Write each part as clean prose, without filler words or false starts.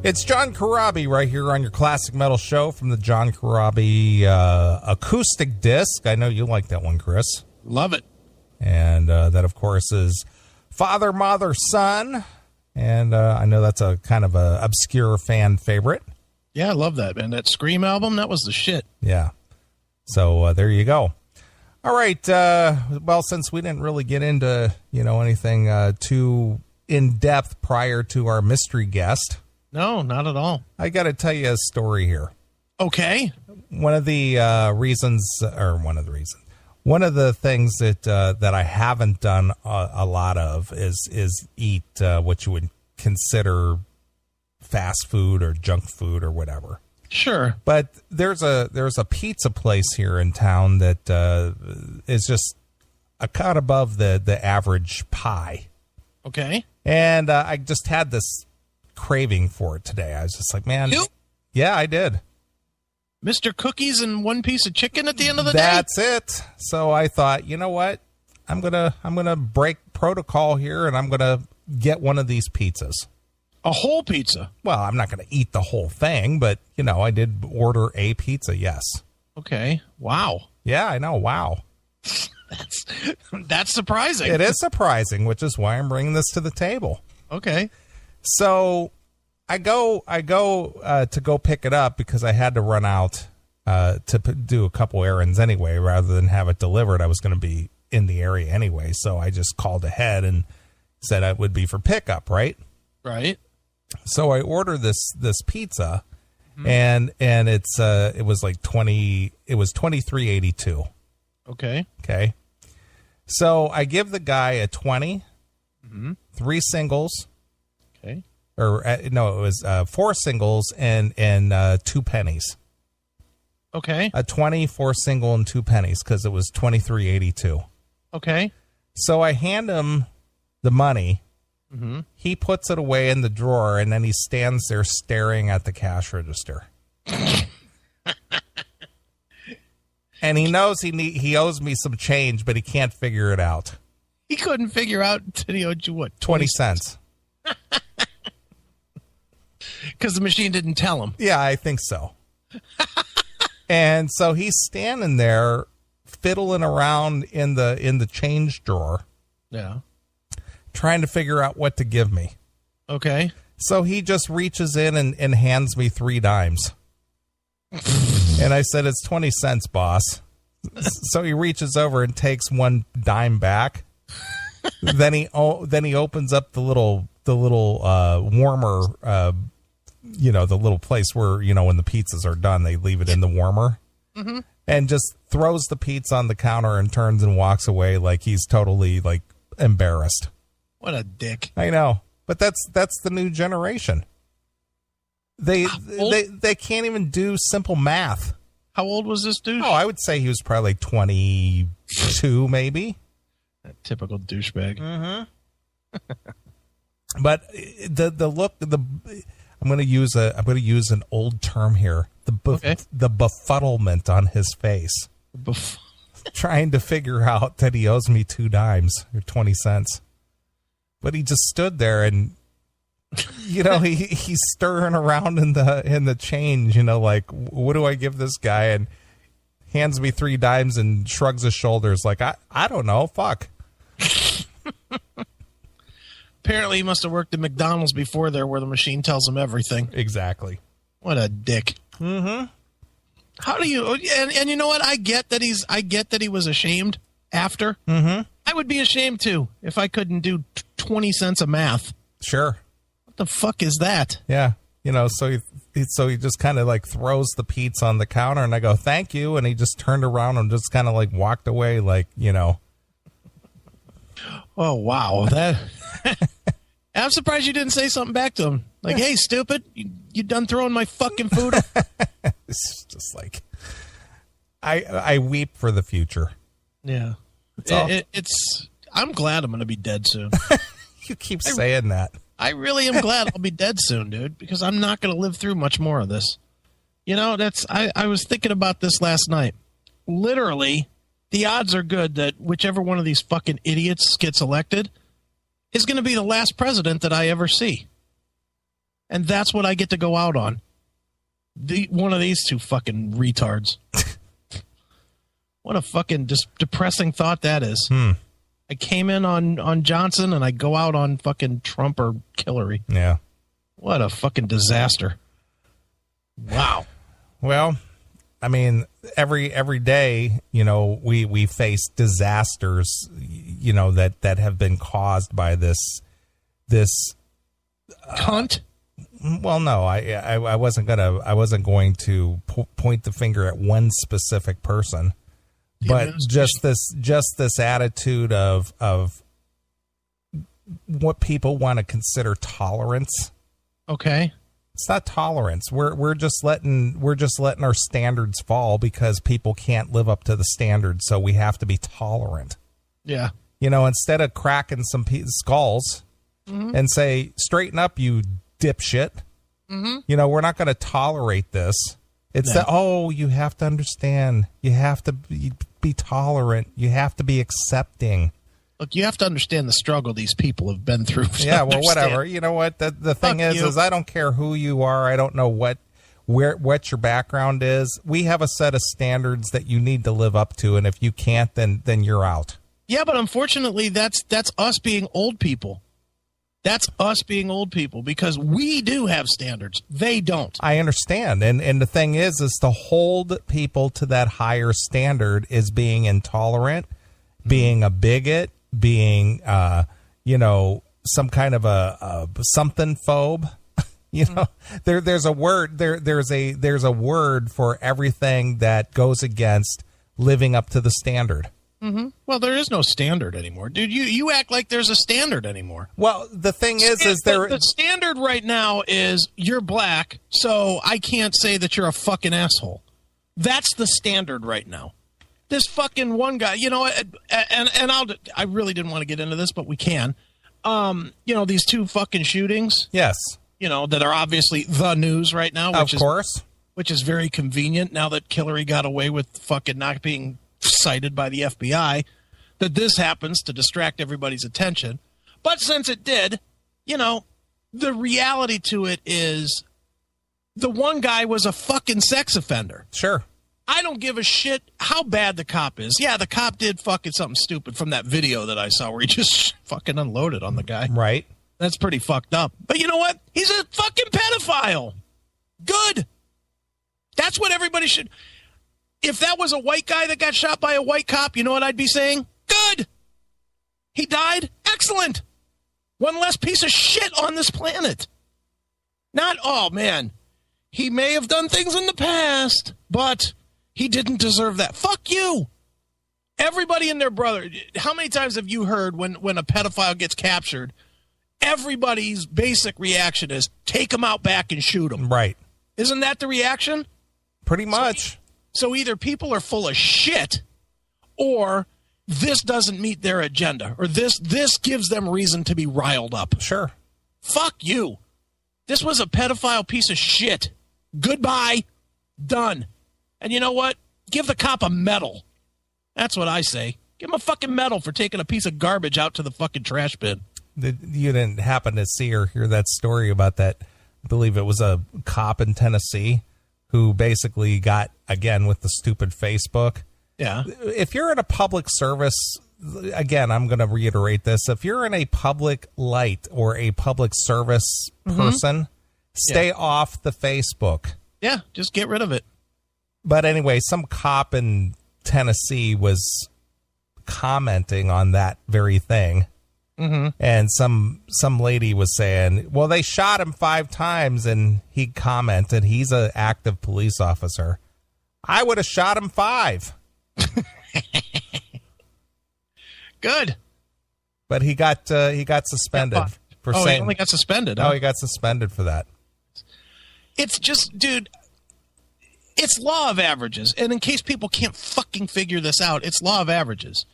It's John Corabi right here on your Classic Metal Show from the John Corabi acoustic disc. I know you like that one, Chris. Love it. And that, of course, is Father, Mother, Son. And I know that's a kind of a obscure fan favorite. Yeah, I love that, man. That Scream album, that was the shit. Yeah. So there you go. All right. Well, since we didn't really get into, anything too in-depth prior to our mystery guest. No, not at all. I got to tell you a story here. Okay. One of the things that I haven't done a lot of is eat what you would consider fast food or junk food or whatever. Sure. But there's a pizza place here in town that is just a cut above the average pie. Okay. And I just had this craving for it today. I was just like, man, yeah, I did. Mr. Cookies and one piece of chicken at the end of the day? That's it. So I thought, you know what? I'm gonna break protocol here, and I'm gonna get one of these pizzas. A whole pizza? Well, I'm not gonna eat the whole thing, but I did order a pizza. Yes. Okay. Wow. Yeah, I know. Wow. That's surprising. It is surprising, which is why I'm bringing this to the table. Okay. So I go to go pick it up because I had to run out to do a couple errands anyway. Rather than have it delivered, I was going to be in the area anyway. So I just called ahead and said it would be for pickup, right? Right. So I ordered this pizza, and it was like $23.82. Okay. Okay. So I give the guy a 20, 3 singles. Okay. Or no, it was 4 singles and 2 pennies. Okay. A 20, 4 single, and 2 pennies because it was $23.82. Okay. So I hand him the money. Mm-hmm. He puts it away in the drawer, and then he stands there staring at the cash register. And he knows he owes me some change, but he can't figure it out. He couldn't figure out until he owed you what? 20 cents. Because the machine didn't tell him. Yeah, I think so. And so he's standing there fiddling around in the change drawer. Yeah. Trying to figure out what to give me. Okay. So he just reaches in and hands me 3 dimes. And I said, it's 20 cents, boss. So he reaches over and takes 1 dime back. Then he opens up the little warmer, the little place where, when the pizzas are done, they leave it in the warmer. Mm-hmm. And just throws the pizza on the counter and turns and walks away like he's totally embarrassed. What a dick. I know. But that's the new generation. They can't even do simple math. How old was this douche? Oh, I would say he was probably 22, maybe. That typical douchebag. Mm-hmm. But the look, I'm going to use an old term here. The befuddlement on his face, trying to figure out that he owes me 2 dimes or 20 cents. But he just stood there and. He's stirring around in the change, like, what do I give this guy? And hands me 3 dimes and shrugs his shoulders like, I don't know, fuck. Apparently he must have worked at McDonald's before there where the machine tells him everything. Exactly. What a dick. Mm-hmm. How do you, and you know what? I get that he was ashamed after. Mm-hmm. I would be ashamed too if I couldn't do 20 cents of math. Sure. The fuck is that? Yeah, so he just kind of throws the pizza on the counter, and I go, thank you, and he just turned around and just kind of walked away, Oh wow, that. I'm surprised you didn't say something back to him, hey, stupid, you done throwing my fucking food? It's just I weep for the future. Yeah, I'm glad I'm going to be dead soon. You keep saying that. I really am glad I'll be dead soon, dude, because I'm not going to live through much more of this. I was thinking about this last night. Literally, the odds are good that whichever one of these fucking idiots gets elected is going to be the last president that I ever see. And that's what I get to go out on. One of these two fucking retards. What a fucking depressing thought that is. I came in on Johnson and I go out on fucking Trump or Hillary. Yeah. What a fucking disaster. Wow. Well, I mean, every day, we face disasters, that have been caused by this cunt. Well, no, I wasn't going to point the finger at one specific person, but just this attitude of what people want to consider tolerance. Okay. It's not tolerance. We're just letting our standards fall because people can't live up to the standards, so we have to be tolerant. Yeah. Instead of cracking some skulls and say, straighten up, you dipshit. We're not going to tolerate this. It's you have to understand. You have to be tolerant. You have to be accepting. Look, you have to understand the struggle these people have been through. Yeah, well, whatever. You know what? The thing is I don't care who you are. I don't know what your background is. We have a set of standards that you need to live up to, and if you can't, then you're out. Yeah, but unfortunately, that's us being old people. That's us being old people because we do have standards. They don't. I understand. And the thing is to hold people to that higher standard is being intolerant, being a bigot, being, some kind of a something phobe. There's a word there's a word for everything that goes against living up to the standard. Well, there is no standard anymore, dude. You act like there's a standard anymore. Well, the thing the standard right now is you're black, so I can't say that you're a fucking asshole. That's the standard right now. This fucking one guy, I really didn't want to get into this, but we can. These two fucking shootings. Yes. That are obviously the news right now. Which is very convenient now that Hillary got away with fucking not being cited by the FBI, that this happens to distract everybody's attention. But since it did, the reality to it is the one guy was a fucking sex offender. Sure. I don't give a shit how bad the cop is. Yeah, the cop did fucking something stupid from that video that I saw where he just fucking unloaded on the guy. Right. That's pretty fucked up. But you know what? He's a fucking pedophile. Good. That's what everybody should... If that was a white guy that got shot by a white cop, you know what I'd be saying? Good. He died? Excellent. One less piece of shit on this planet. Not, oh, man, he may have done things in the past, but he didn't deserve that. Fuck you. Everybody and their brother. How many times have you heard when a pedophile gets captured, everybody's basic reaction is take him out back and shoot him. Right. Isn't that the reaction? Pretty much. So either people are full of shit or this doesn't meet their agenda or this gives them reason to be riled up. Sure. Fuck you. This was a pedophile piece of shit. Goodbye. Done. And you know what? Give the cop a medal. That's what I say. Give him a fucking medal for taking a piece of garbage out to the fucking trash bin. You didn't happen to see or hear that story about that? I believe it was a cop in Tennessee who basically got, again, with the stupid Facebook. Yeah. If you're in a public service, again, I'm going to reiterate this. If you're in a public light or a public service person, stay off the Facebook. Yeah, just get rid of it. But anyway, some cop in Tennessee was commenting on that very thing. And some lady was saying, well, they shot him 5 times, and he commented, he's an active police officer. I would have shot him 5. Good. But he got suspended for saying. He only got suspended. Oh, he got suspended for that. It's just, dude, it's law of averages. And in case people can't fucking figure this out, it's law of averages.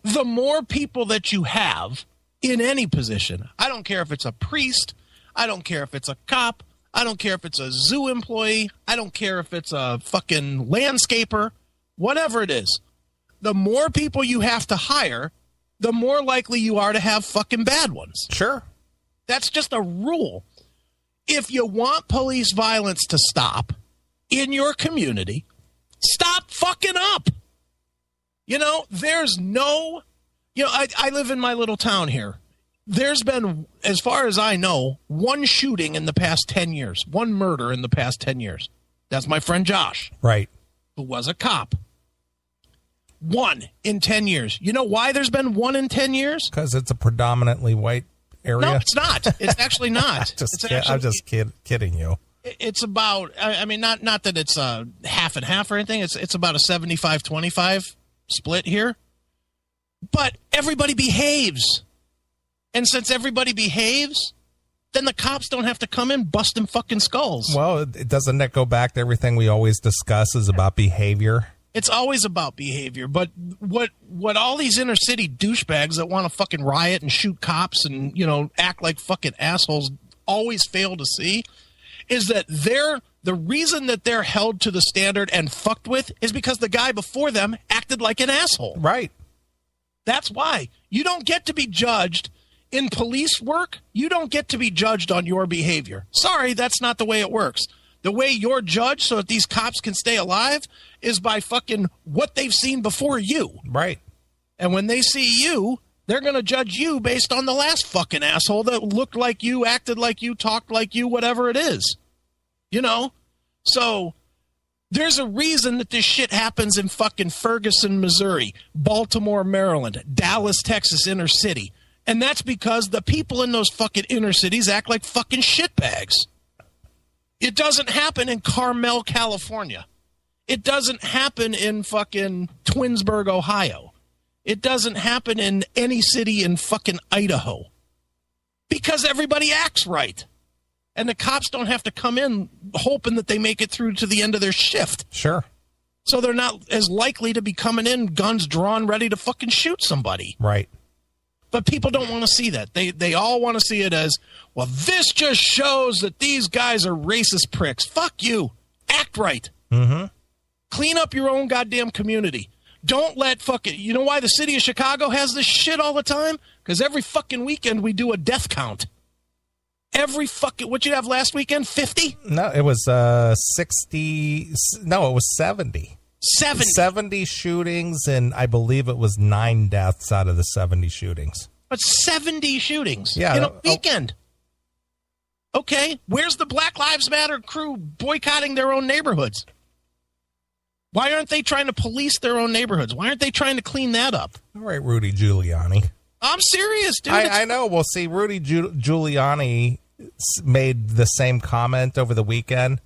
The more people that you have in any position, I don't care if it's a priest, I don't care if it's a cop, I don't care if it's a zoo employee, I don't care if it's a fucking landscaper, whatever it is, the more people you have to hire, the more likely you are to have fucking bad ones. Sure. That's just a rule. If you want police violence to stop in your community, stop fucking up. There's no, I live in my little town here. There's been, as far as I know, one shooting in the past 10 years, one murder in the past 10 years. That's my friend Josh. Right. Who was a cop. One in 10 years. You know why there's been one in 10 years? Because it's a predominantly white area. No, it's not. It's actually not. I'm just kidding you. It's about, not that it's half and half or anything. It's about a 75-25 split here. But everybody behaves. And since everybody behaves, then the cops don't have to come in busting fucking skulls. Well, doesn't that go back to everything we always discuss is about behavior? It's always about behavior. But what all these inner city douchebags that want to fucking riot and shoot cops and, act like fucking assholes always fail to see is that the reason that they're held to the standard and fucked with is because the guy before them acted like an asshole. Right. That's why. You don't get to be judged in police work. You don't get to be judged on your behavior. Sorry, that's not the way it works. The way you're judged so that these cops can stay alive is by fucking what they've seen before you. Right. And when they see you, they're going to judge you based on the last fucking asshole that looked like you, acted like you, talked like you, whatever it is. So there's a reason that this shit happens in fucking Ferguson, Missouri, Baltimore, Maryland, Dallas, Texas, inner city. And that's because the people in those fucking inner cities act like fucking shitbags. It doesn't happen in Carmel, California. It doesn't happen in fucking Twinsburg, Ohio. It doesn't happen in any city in fucking Idaho. Because everybody acts right. And the cops don't have to come in hoping that they make it through to the end of their shift. Sure. So they're not as likely to be coming in, guns drawn, ready to fucking shoot somebody. Right. But people don't want to see that. They all want to see it as, well, this just shows that these guys are racist pricks. Fuck you. Act right. Mm-hmm. Clean up your own goddamn community. Don't let fucking... You know why the city of Chicago has this shit all the time? Because every fucking weekend we do a death count. Every fucking... What'd you have last weekend? 50? No, it was 60... No, it was 70. 70 shootings, and I believe it was 9 deaths out of the 70 shootings. But 70 shootings in a weekend. Okay, where's the Black Lives Matter crew boycotting their own neighborhoods? Why aren't they trying to police their own neighborhoods? Why aren't they trying to clean that up? All right, Rudy Giuliani. I'm serious, dude. I know. Well, see, Rudy Giuliani made the same comment over the weekend,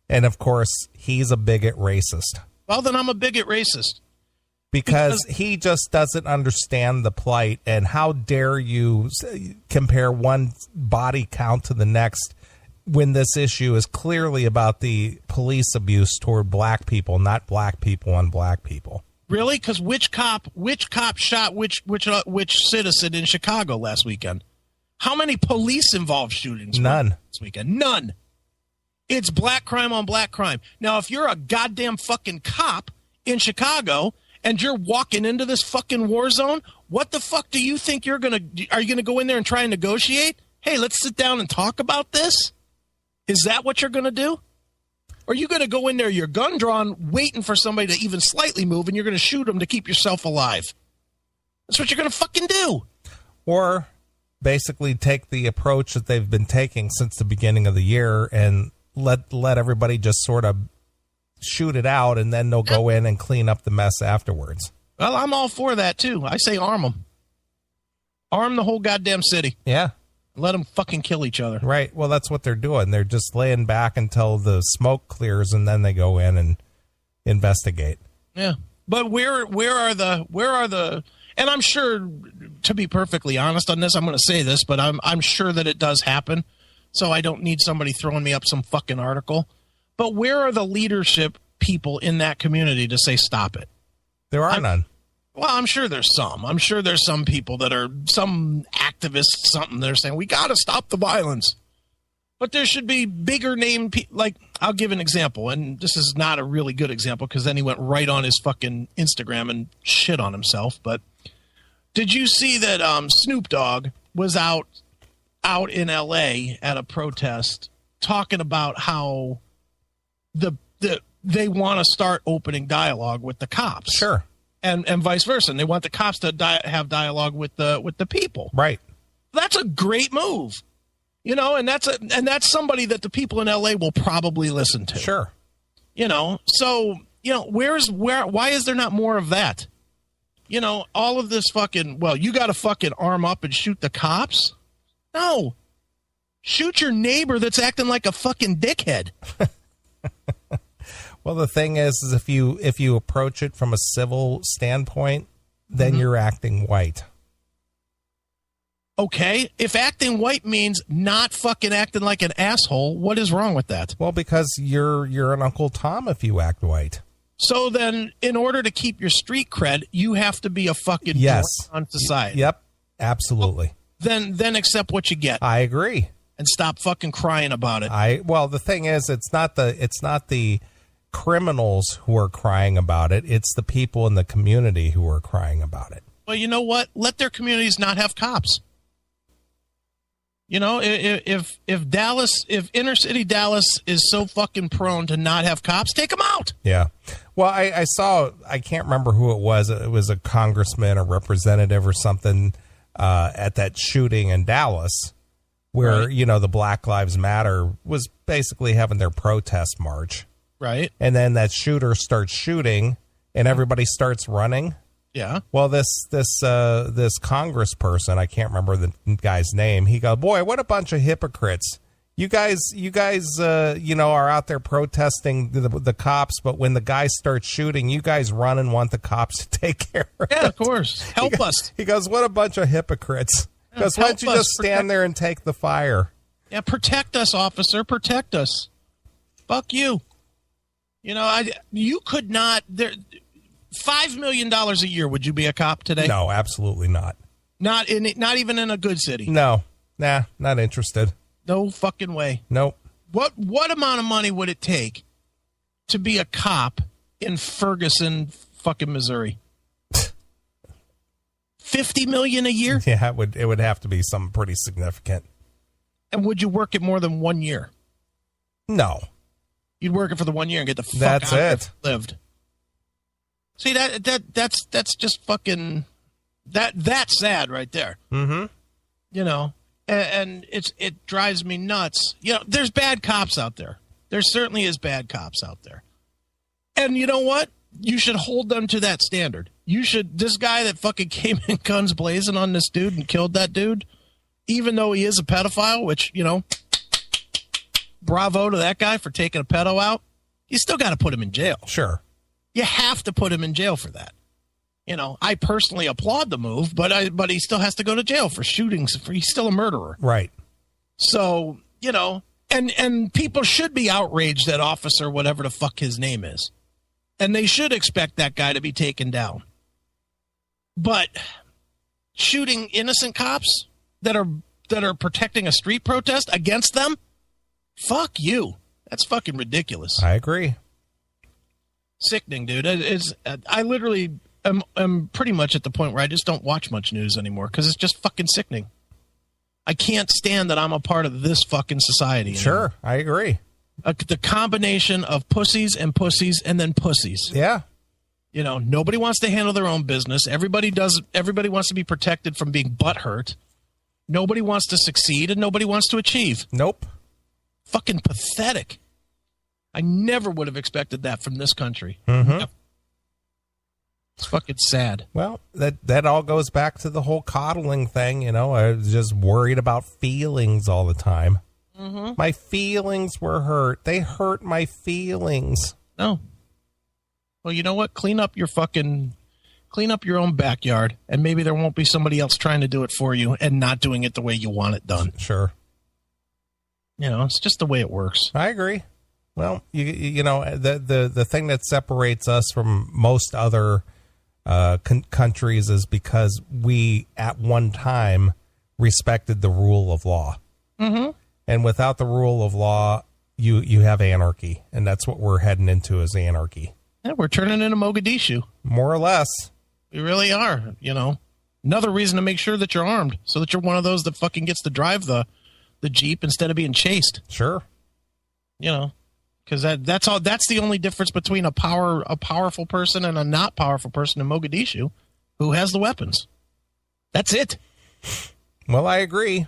and of course, he's a bigot racist. Well, then I'm a bigot racist. Because he just doesn't understand the plight, and how dare you compare one body count to the next when this issue is clearly about the police abuse toward black people, not black people on black people. Really? Because which cop shot which citizen in Chicago last weekend? How many police-involved shootings? None. This weekend? None. It's black crime on black crime. Now, if you're a goddamn fucking cop in Chicago and you're walking into this fucking war zone, what the fuck do you think are you going to go in there and try and negotiate? Hey, let's sit down and talk about this? Is that what you're going to do? Or are you going to go in there, your gun drawn, waiting for somebody to even slightly move, and you're going to shoot them to keep yourself alive? That's what you're going to fucking do. Or basically take the approach that they've been taking since the beginning of the year and let everybody just sort of shoot it out, and then they'll go in and clean up the mess afterwards. Well, I'm all for that, too. I say arm them. Arm the whole goddamn city. Yeah. Let them fucking kill each other. Right. Well, that's what they're doing. They're just laying back until the smoke clears, and then they go in and investigate. Yeah. But where are the and I'm sure, to be perfectly honest on this, I'm going to say this, but I'm sure that it does happen. So I don't need somebody throwing me up some fucking article. But where are the leadership people in that community to say stop it? There are none. Well, I'm sure there's some. I'm sure there's some people that are some activists, something that are saying we got to stop the violence. But there should be bigger name people. Like, I'll give an example, and this is not a really good example because then he went right on his fucking Instagram and shit on himself. But did you see that Snoop Dogg was out in L.A. at a protest talking about how they want to start opening dialogue with the cops. Sure. And vice versa. And they want the cops to have dialogue with the people. Right. That's a great move. You know, and that's somebody that the people in LA will probably listen to. Sure. You know, so, you know, why is there not more of that? You know, all of this fucking, well, you got to fucking arm up and shoot the cops? No. Shoot your neighbor that's acting like a fucking dickhead. Well, the thing is if you approach it from a civil standpoint, then you're acting white. Okay, if acting white means not fucking acting like an asshole, what is wrong with that? Well, because you're an Uncle Tom if you act white. So then, in order to keep your street cred, you have to be a fucking yes on society. Yep, absolutely. Well, then accept what you get. I agree, and stop fucking crying about it. Well, the thing is, it's not the criminals who are crying about it; it's the people in the community who are crying about it. Well, you know what? Let their communities not have cops. You know, if inner city Dallas is so fucking prone to not have cops, take them out. Yeah. Well, I saw, I can't remember who it was. It was a congressman or representative or something at that shooting in Dallas where, right. You know, the Black Lives Matter was basically having their protest march. Right. And then that shooter starts shooting and everybody starts running. Yeah. Well, this congressperson, I can't remember the guy's name. He goes, "Boy, what a bunch of hypocrites! You guys, you know, are out there protesting the cops, but when the guy starts shooting, you guys run and want the cops to take care of it." Yeah, of course. Help us. He goes, "What a bunch of hypocrites!" He goes, "Why don't you just stand there and take the fire?" Yeah, protect us, officer. Protect us. Fuck you. You know, you could not there. $5 million a year, would you be a cop today? No, absolutely not. Not even in a good city. No, not interested. No fucking way. Nope. What amount of money would it take to be a cop in Ferguson, fucking Missouri? $50 million a year? Yeah, it would have to be something pretty significant. And would you work it more than 1 year? No. You'd work it for the 1 year and get the fuck That's out it. Lived. See, that's just fucking that's sad right there. Mm-hmm. You know, and it drives me nuts. You know, there's bad cops out there. There certainly is bad cops out there. And you know what? You should hold them to that standard. This guy that fucking came in guns blazing on this dude and killed that dude, even though he is a pedophile, which, you know, bravo to that guy for taking a pedo out. You still got to put him in jail. Sure. You have to put him in jail for that. You know, I personally applaud the move, but he still has to go to jail for shootings. He's still a murderer. Right. So, you know, and people should be outraged that officer, whatever the fuck his name is. And they should expect that guy to be taken down. But shooting innocent cops that are protecting a street protest against them, fuck you. That's fucking ridiculous. I agree. Sickening, dude. I literally am pretty much at the point where I just don't watch much news anymore because it's just fucking sickening. I can't stand that I'm a part of this fucking society anymore. Sure, I agree. The combination of pussies and then pussies. Yeah. You know, nobody wants to handle their own business. Everybody wants to be protected from being butthurt. Nobody wants to succeed and nobody wants to achieve. Nope. Fucking pathetic. I never would have expected that from this country. Mm-hmm. It's fucking sad. Well, that all goes back to the whole coddling thing. You know, I was just worried about feelings all the time. Mm-hmm. My feelings were hurt. They hurt my feelings. No. Well, you know what? Clean up your own backyard, and maybe there won't be somebody else trying to do it for you and not doing it the way you want it done. Sure. You know, it's just the way it works. I agree. Well, you know, the thing that separates us from most other countries is because we, at one time, respected the rule of law. Mm-hmm. And without the rule of law, you have anarchy. And that's what we're heading into, is anarchy. Yeah, we're turning into Mogadishu. More or less. We really are, you know. Another reason to make sure that you're armed, so that you're one of those that fucking gets to drive the Jeep instead of being chased. Sure. You know, because that's all. That's the only difference between a powerful person and a not powerful person in Mogadishu, who has the weapons. That's it. Well, I agree.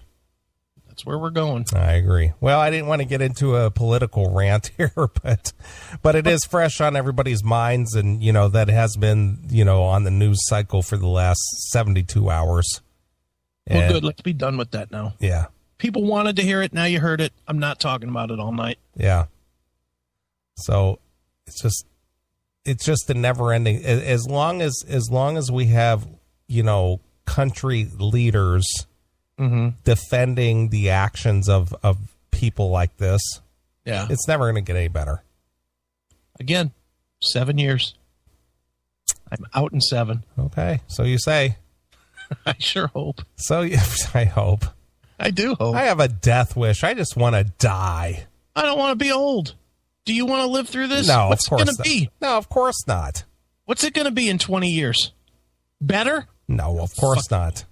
That's where we're going. I agree. Well, I didn't want to get into a political rant here, but it is fresh on everybody's minds, and that has been on the news cycle for the last 72 hours. Well, good. Let's be done with that now. Yeah. People wanted to hear it. Now you heard it. I'm not talking about it all night. Yeah. So it's just a never ending. As long as we have country leaders defending the actions of people like this, yeah, it's never going to get any better. Again, 7 years. I'm out in 7. Okay, so you say. I sure hope. So I hope. I do hope. I have a death wish. I just want to die. I don't want to be old. Do you want to live through this? No, What's of course it going to be? No, of course not. What's it going to be in 20 years? Better? No, of course not.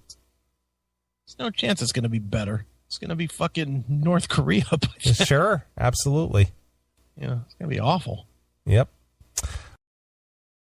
There's no chance it's going to be better. It's going to be fucking North Korea. Sure, absolutely. Yeah, it's going to be awful. Yep.